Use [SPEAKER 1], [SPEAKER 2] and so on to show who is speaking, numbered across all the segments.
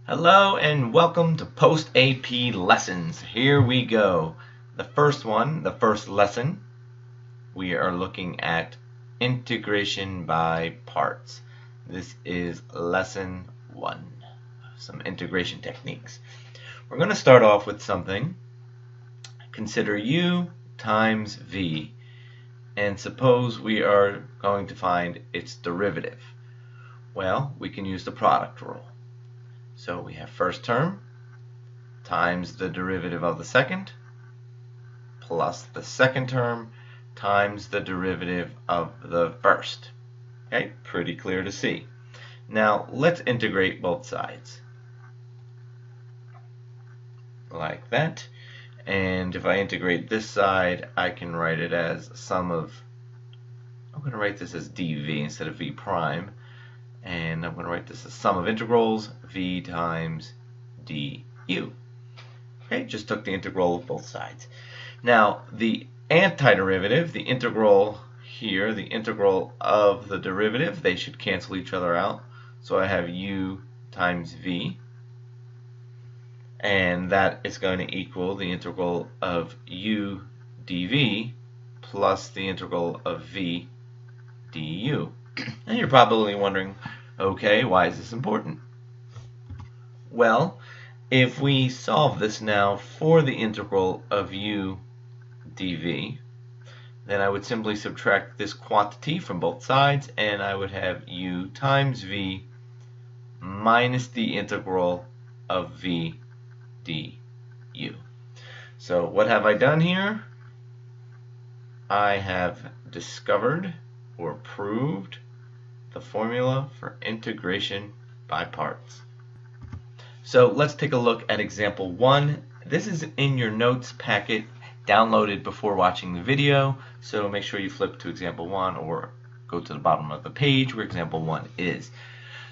[SPEAKER 1] Hello and welcome to Post AP Lessons. Here we go. The first lesson, we are looking at integration by parts. This is lesson 1, some integration techniques. We're going to start off with something. Consider u times v, and suppose we are going to find its derivative. Well, we can use the product rule. So we have first term times the derivative of the second plus the second term times the derivative of the first. Okay, pretty clear to see. Now let's integrate both sides. Like that. And if I integrate this side, I can write it as sum of, I'm going to write this as dv instead of v prime. And I'm going to write this as sum of integrals, v times du. Okay, just took the integral of both sides. Now, the antiderivative, the integral here, the integral of the derivative, they should cancel each other out. So I have u times v, and that is going to equal the integral of u dv plus the integral of v du. And you're probably wondering, okay, why is this important? Well, if we solve this now for the integral of u dv, then I would simply subtract this quantity from both sides, and I would have u times v minus the integral of v du. So what have I done here? I have discovered or proved the formula for integration by parts. So let's take a look at example 1. This is in your notes packet downloaded before watching the video, so make sure you flip to example 1 or go to the bottom of the page where example 1 is.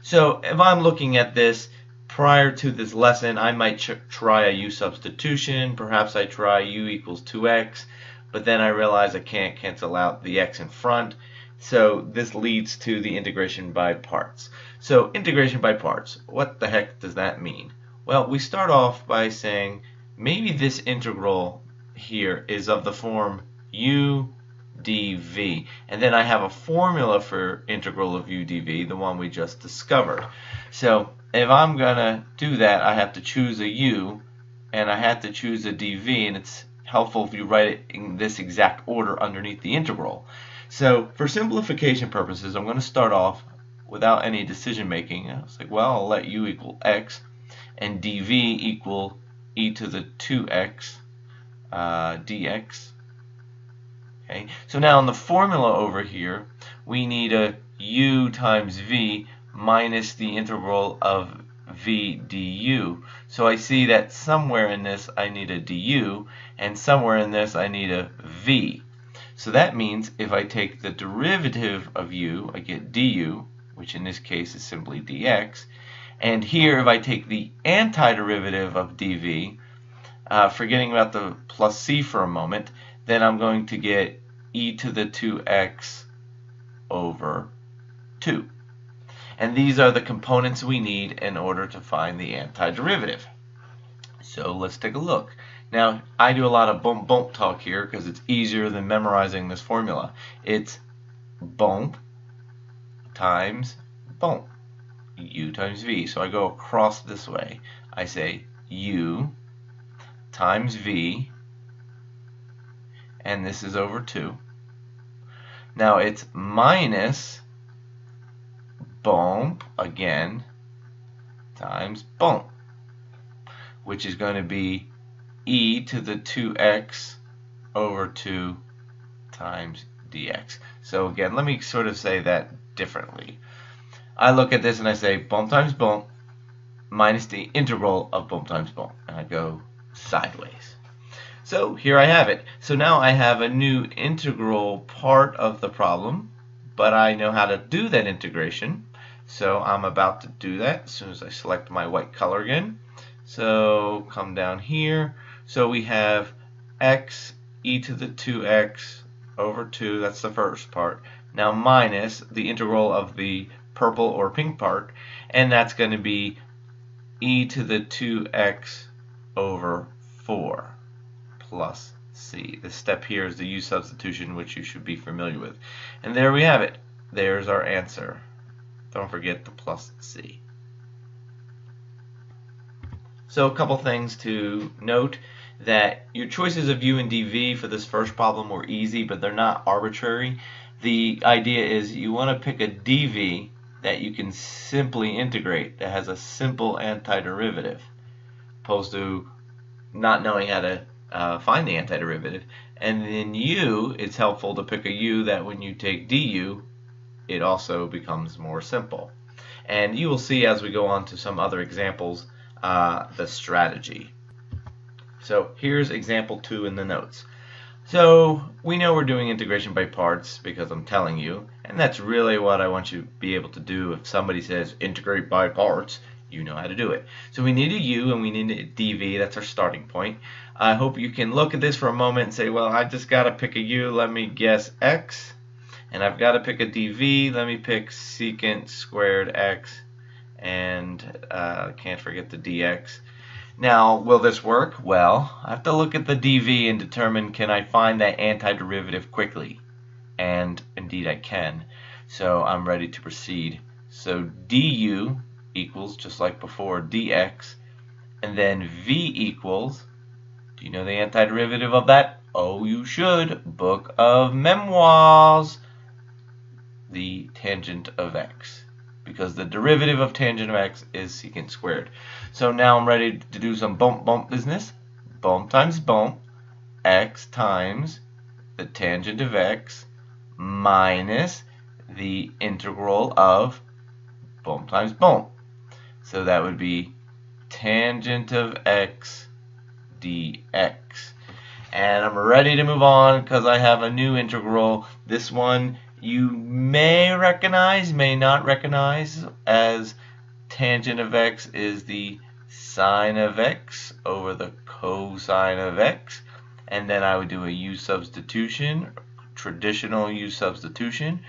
[SPEAKER 1] So if I'm looking at this prior to this lesson, I might try a u substitution. Perhaps I try u equals 2x, but then I realize I can't cancel out the x in front. So this leads to the integration by parts. So integration by parts, what the heck does that mean? Well, we start off by saying maybe this integral here is of the form u dv, and then I have a formula for integral of u dv, the one we just discovered. So if I'm gonna do that, I have to choose a u and I have to choose a dv, and it's helpful if you write it in this exact order underneath the integral. So for simplification purposes, I'm going to start off without any decision making. It's like, well, I'll let u equal x and dv equal e to the 2x dx. Okay, so now in the formula over here, we need a u times v minus the integral of v du. So I see that somewhere in this I need a du, and somewhere in this I need a v. So that means if I take the derivative of u, I get du, which in this case is simply dx. And here, if I take the antiderivative of dv, forgetting about the plus c for a moment, then I'm going to get e to the 2x over 2. And these are the components we need in order to find the antiderivative. So let's take a look. Now, I do a lot of bump talk here because it's easier than memorizing this formula. It's bump times bump, u times v. So I go across this way. I say u times v, and this is over 2. Now it's minus bump again times bump, which is going to be e to the 2x over 2 times dx. So again, let me sort of say that differently. I look at this and I say bump times bump minus the integral of bump times bump, and I go sideways. So here I have it. So now I have a new integral part of the problem, but I know how to do that integration. So I'm about to do that as soon as I select my white color again. So come down here. So we have x e to the 2x over 2, that's the first part. Now minus the integral of the purple or pink part, and that's going to be e to the 2x over 4 plus c. This step here is the u substitution, which you should be familiar with. And there we have it. There's our answer. Don't forget the plus c. So a couple things to note, that your choices of u and dv for this first problem were easy, but they're not arbitrary. The idea is you want to pick a dv that you can simply integrate, that has a simple antiderivative, opposed to not knowing how to find the antiderivative. And in u, it's helpful to pick a u that when you take du, it also becomes more simple. And you will see as we go on to some other examples the strategy. So here's example 2 in the notes. So we know we're doing integration by parts because I'm telling you, and that's really what I want you to be able to do. If somebody says integrate by parts, you know how to do it. So we need a u and we need a dv. That's our starting point. I hope you can look at this for a moment and say, well, I just got to pick a u. Let me guess x. And I've got to pick a dv. Let me pick secant squared x. And can't forget the dx. Now, will this work? Well, I have to look at the dv and determine, can I find that antiderivative quickly? And indeed I can. So I'm ready to proceed. So du equals, just like before, dx. And then v equals, do you know the antiderivative of that? Oh, you should. Book of Memoirs. The tangent of x. Because the derivative of tangent of x is secant squared. So now I'm ready to do some bump business. Bump times bump, x times the tangent of x minus the integral of bump times bump. So that would be tangent of x dx. And I'm ready to move on because I have a new integral. This one you may recognize, may not recognize, as tangent of x is the sine of x over the cosine of x. And then I would do a u substitution, traditional u substitution,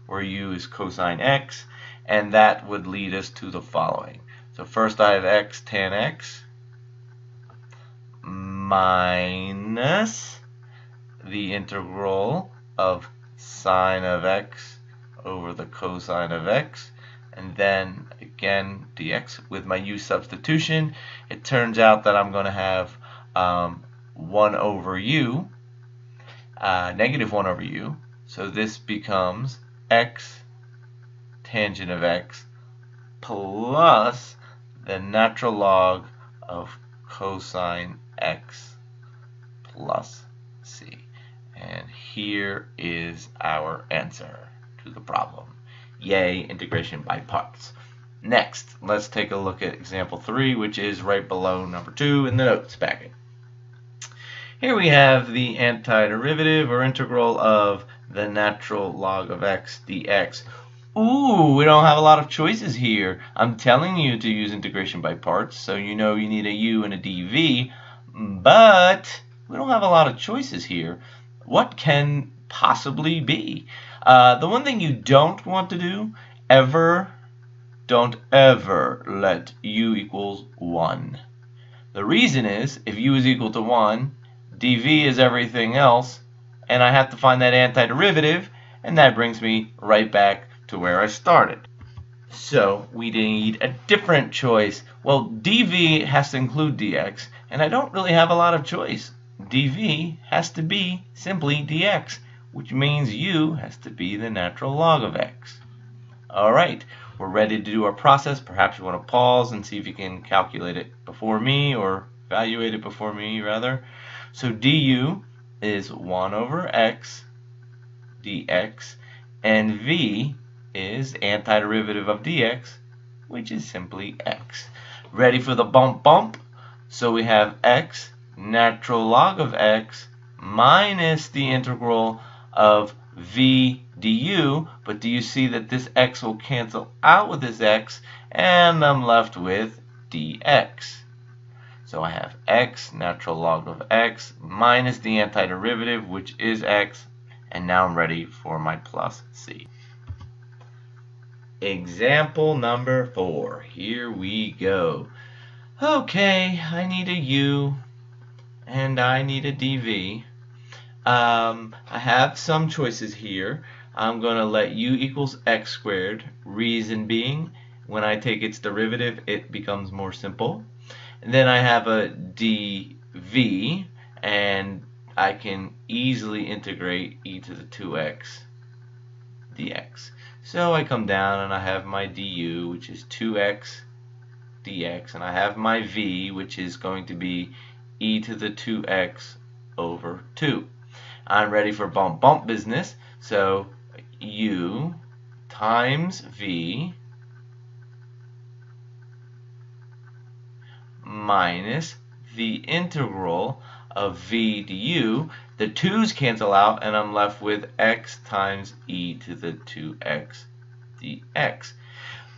[SPEAKER 1] where u is cosine x, and that would lead us to the following. So first I have x tan x minus the integral of sine of x over the cosine of x, and then again dx with my u substitution. It turns out that I'm going to have 1 over u, negative 1 over u, so this becomes x tangent of x plus the natural log of cosine x plus c. And here is our answer to the problem. Yay, integration by parts. Next, let's take a look at example 3, which is right below number 2 in the notes packet. Here we have the antiderivative or integral of the natural log of x dx. Ooh, we don't have a lot of choices here. I'm telling you to use integration by parts, so you know you need a u and a dv, but we don't have a lot of choices here. What can possibly be? The one thing you don't want to do, don't ever let u equals 1. The reason is, if u is equal to 1, dv is everything else, and I have to find that antiderivative, and that brings me right back to where I started. So we need a different choice. Well, dv has to include dx, and I don't really have a lot of choice. dv has to be simply dx, which means u has to be the natural log of x. Alright, we're ready to do our process. Perhaps you want to pause and see if you can calculate it before me, or evaluate it before me rather. So du is 1 over x dx, and v is antiderivative of dx, which is simply x. Ready for the bump? So we have x natural log of x minus the integral of v du, but do you see that this x will cancel out with this x, and I'm left with dx. So I have x natural log of x minus the antiderivative, which is x, and now I'm ready for my plus c. Example number 4. Here we go. Okay, I need a u and I need a dv. I have some choices here. I'm going to let u equals x squared. Reason being, when I take its derivative, it becomes more simple. And then I have a dv, and I can easily integrate e to the 2x dx. So I come down and I have my du, which is 2x dx, and I have my v, which is going to be e to the 2x over 2. I'm ready for bump business, so u times v minus the integral of v du. The 2's cancel out, and I'm left with x times e to the 2x dx.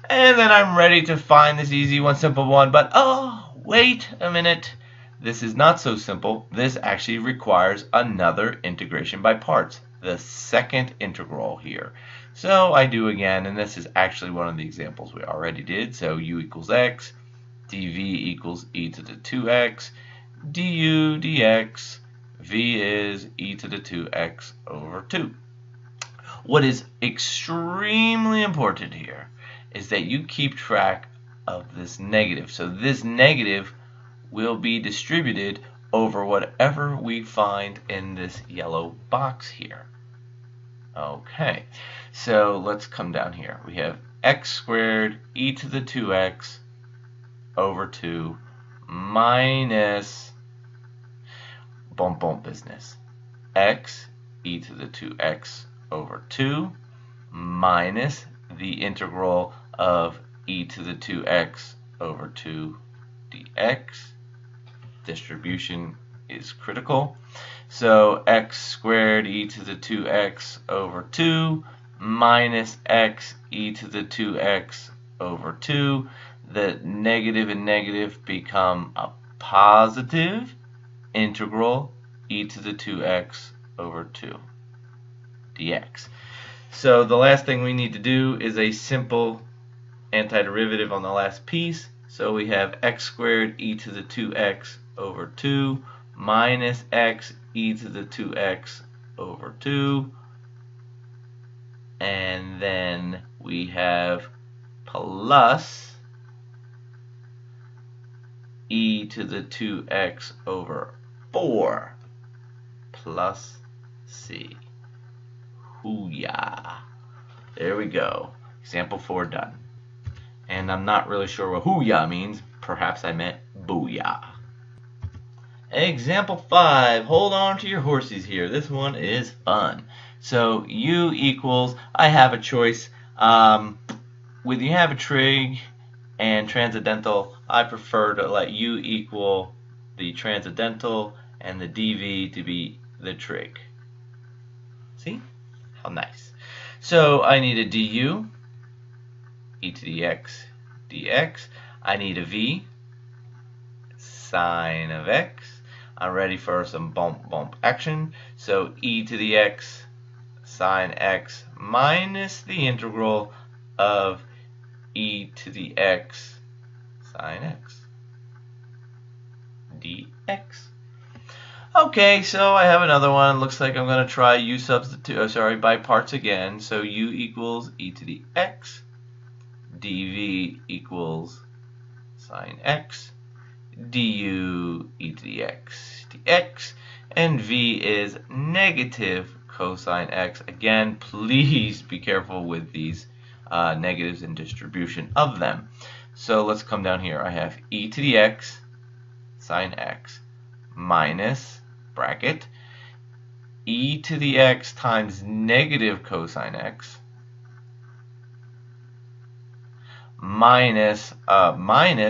[SPEAKER 1] And then I'm ready to find this easy one, simple one, but oh, wait a minute. This is not so simple. This actually requires another integration by parts, the second integral here. So I do again, and this is actually one of the examples we already did. So u equals x, dv equals e to the 2x, du dx, v is e to the 2x over 2. What is extremely important here is that you keep track of this negative. So this negative will be distributed over whatever we find in this yellow box here. Okay, so let's come down here. We have x squared e to the 2x over 2 minus bump business. X e to the 2x over 2 minus the integral of e to the 2x over 2 dx. Distribution is critical. So x squared e to the 2x over 2 minus x e to the 2x over 2. The negative and negative become a positive integral e to the 2x over 2 dx. So the last thing we need to do is a simple antiderivative on the last piece. So we have x squared e to the 2x over 2 minus x e to the 2x over 2. And then we have plus e to the 2x over 4 plus c. Hoo-yah. There we go. Example 4 done. And I'm not really sure what hoo-yah means. Perhaps I meant booyah. Example 5. Hold on to your horses here. This one is fun. So u equals, I have a choice. When you have a trig and transcendental, I prefer to let u equal the transcendental and the dv to be the trig. See? How nice. So I need a du, e to the x dx. I need a v, sine of x. I'm ready for some bump action. So e to the x sine x minus the integral of e to the x sine x dx. Okay, so I have another one. Looks like I'm going to try u substitute, by parts again. So u equals e to the x, dv equals sine x, du e to the x dx, and v is negative cosine x. Again, please be careful with these negatives and distribution of them. So let's come down here. I have e to the x sine x minus bracket e to the x times negative cosine x minus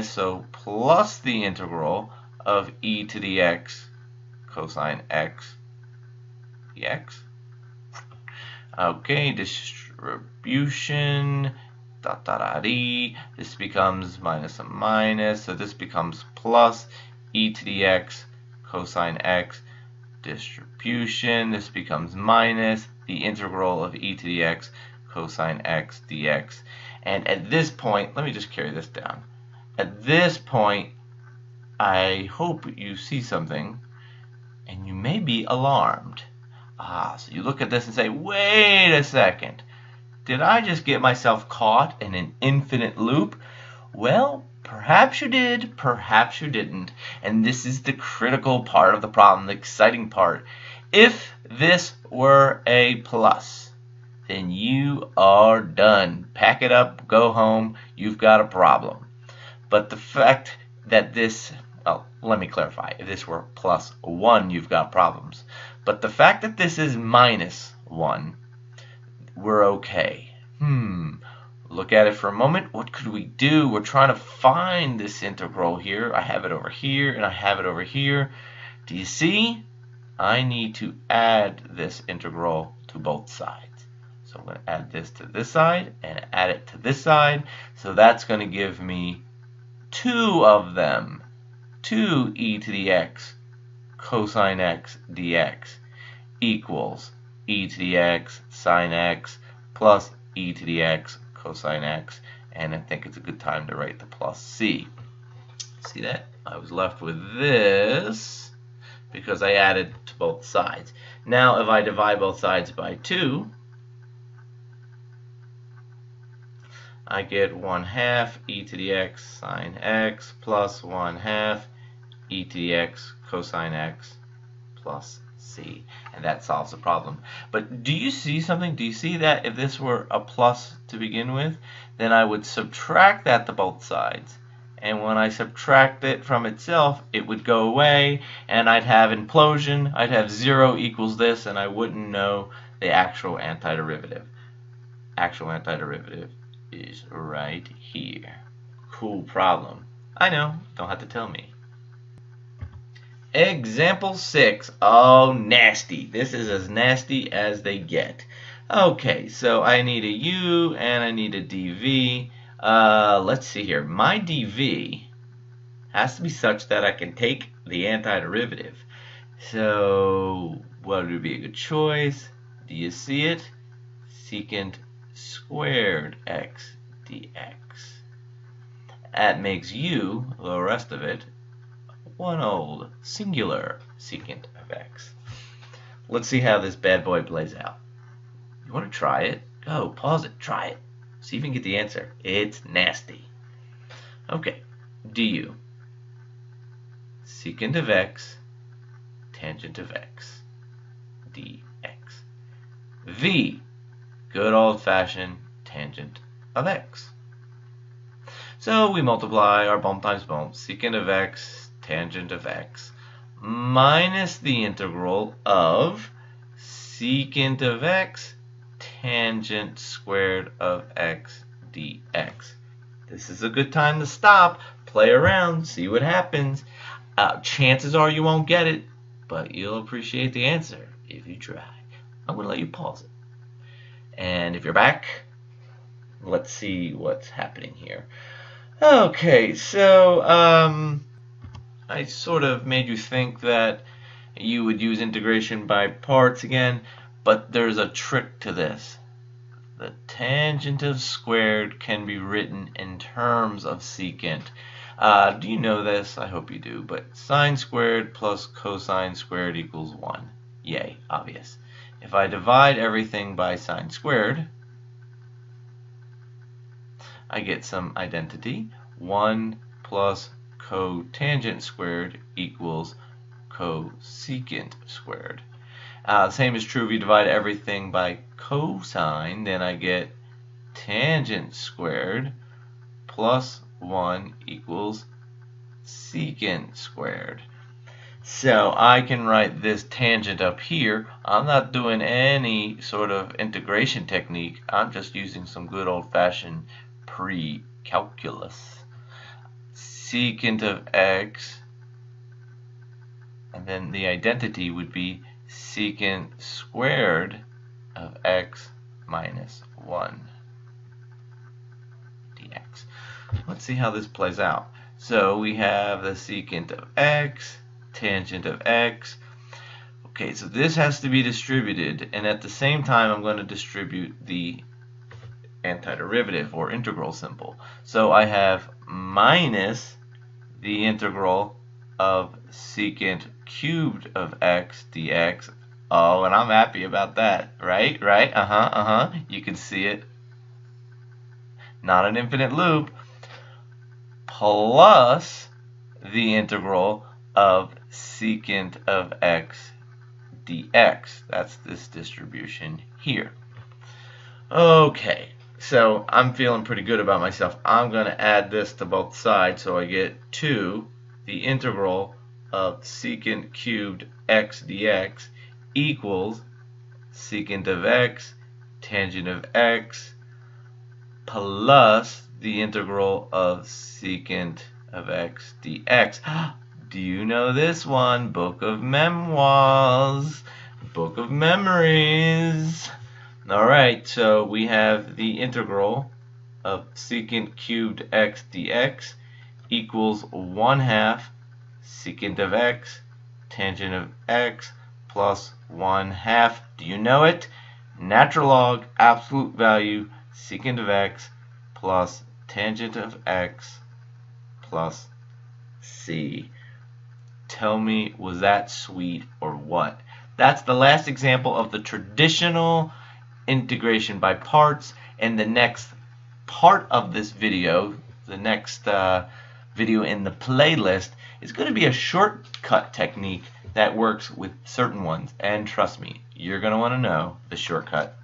[SPEAKER 1] so plus the integral of e to the x cosine x dx. Okay, distribution this becomes minus a minus, so this becomes plus e to the x cosine x. Distribution, this becomes minus the integral of e to the x cosine x dx. And at this point, let me just carry this down. At this point, I hope you see something, and you may be alarmed. So you look at this and say, wait a second. Did I just get myself caught in an infinite loop? Well, perhaps you did, perhaps you didn't. And this is the critical part of the problem, the exciting part. If this were a plus, then you are done. Pack it up, go home, you've got a problem. But the fact that this, well, let me clarify. If this were plus 1, you've got problems. But the fact that this is minus 1, we're okay. Look at it for a moment. What could we do? We're trying to find this integral here. I have it over here, and I have it over here. Do you see? I need to add this integral to both sides. So I'm going to add this to this side and add it to this side. So that's going to give me 2 of them. 2e to the x cosine x dx equals e to the x sine x plus e to the x cosine x. And I think it's a good time to write the plus c. See that? I was left with this because I added to both sides. Now if I divide both sides by 2, I get 1/2 e to the x sine x plus 1/2 e to the x cosine x plus c. And that solves the problem. But do you see something? Do you see that if this were a plus to begin with, then I would subtract that to both sides. And when I subtract it from itself, it would go away, and I'd have implosion. I'd have 0 equals this, and I wouldn't know the actual antiderivative. Actual antiderivative is right here. Cool problem. I know, don't have to tell me. Example 6. Oh, nasty. This is as nasty as they get. Okay, so I need a u and I need a dv. Let's see here. My dv has to be such that I can take the antiderivative. So what would be a good choice? Do you see it? Secant squared x dx. That makes u, the rest of it, one old singular secant of x. Let's see how this bad boy plays out. You want to try it? Go, pause it, try it. See if you can get the answer. It's nasty. Okay, du. Secant of x, tangent of x, dx. V, good old-fashioned tangent of x. So we multiply our bump times bump, secant of x, tangent of x, minus the integral of secant of x, tangent squared of x dx. This is a good time to stop, play around, see what happens. Chances are you won't get it, but you'll appreciate the answer if you try. I'm going to let you pause it. And if you're back, let's see what's happening here. Okay, so I sort of made you think that you would use integration by parts again, but there's a trick to this. The tangent of squared can be written in terms of secant. Do you know this? I hope you do, but sine squared plus cosine squared equals 1. Yay, obvious. If I divide everything by sine squared, I get some identity. 1 plus cotangent squared equals cosecant squared. The same is true if you divide everything by cosine, then I get tangent squared plus 1 equals secant squared. So I can write this tangent up here. I'm not doing any sort of integration technique. I'm just using some good old-fashioned pre-calculus. Secant of x, and then the identity would be secant squared of x minus 1 dx. Let's see how this plays out. So we have the secant of x, tangent of x. Okay, so this has to be distributed, and at the same time I'm going to distribute the antiderivative or integral symbol. So I have minus the integral of secant cubed of x dx. Oh, and I'm happy about that, right? You can see it. Not an infinite loop. Plus the integral of secant of x dx. That's this distribution here. Okay, so I'm feeling pretty good about myself. I'm going to add this to both sides, so I get 2 the integral of secant cubed x dx equals secant of x tangent of x plus the integral of secant of x dx. Do you know this one? Book of Memoirs, Book of Memories. Alright, so we have the integral of secant cubed x dx equals 1/2 secant of x tangent of x plus 1/2. Do you know it? Natural log absolute value secant of x plus tangent of x plus c. Tell me, was that sweet or what? That's the last example of the traditional integration by parts, and the next part of this video, the next video in the playlist, is going to be a shortcut technique that works with certain ones, and trust me, you're going to want to know the shortcut.